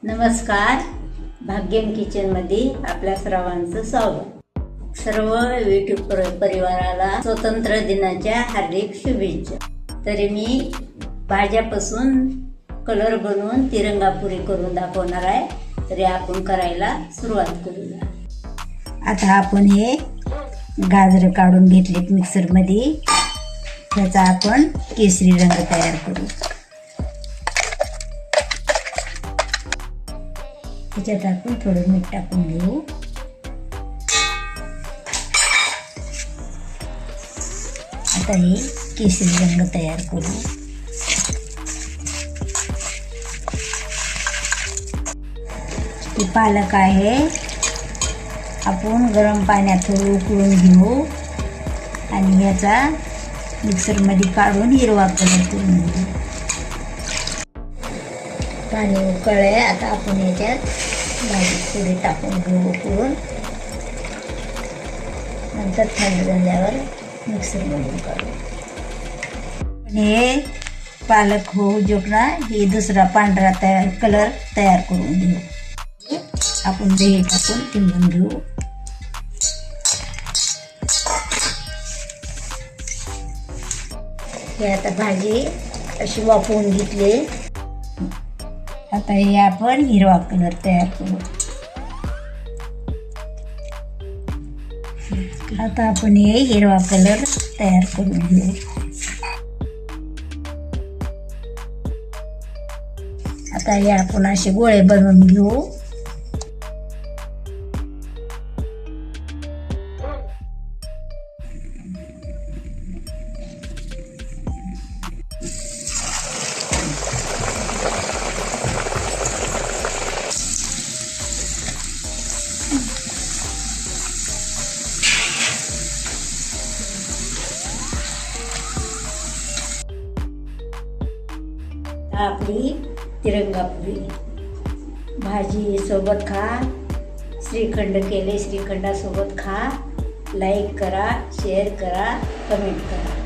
नमस्कार, भाग्यम किचनमध्ये आपल्या सर्वांचं स्वागत. सर्व यूट्यूब परिवाराला स्वतंत्र दिनाच्या हार्दिक शुभेच्छा. तरी मी भाज्यापासून कलर बनवून तिरंगापुरी करून दाखवणार आहे. तरी आपण करायला सुरुवात करूया. आता आपण हे गाजर काढून घेतलेत मिक्सरमध्ये. त्याचा आपण केसरी रंग तयार करू. त्याच्यात आपण थोडं मीठ टाकून घेऊ. आता हे केसरी रंग तयार करू. हे पालक आहे. आपण गरम पाण्यात थोडं उकळून घेऊ आणि याचा मिक्सरमध्ये काढून हिरवा कलर करून घेऊ. पाणी उकळले. आता आपण याच्यात भाजी थोडी टाकून घेऊ उकळून. नंतर थंड झाल्यावर मिक्सरमधून काढू. हे पालक होऊ जोपला हे दुसरा पांढरा कलर तयार करून घेऊ. आपण दही टाकून तिंबून घेऊ. हे आता भाजी अशी वाफवून घेतली. आता हे आपण हिरवा कलर तयार करू. आता आपण हे हिरवा कलर तयार करून घेऊ. आता हे आपण असे गोळे बनवून घेऊ. आपली तिरंगापुरी भाजी सोबत खा. श्रीखंड केले, श्रीखंडासोबत खा. लाईक करा, शेअर करा, कमेंट करा.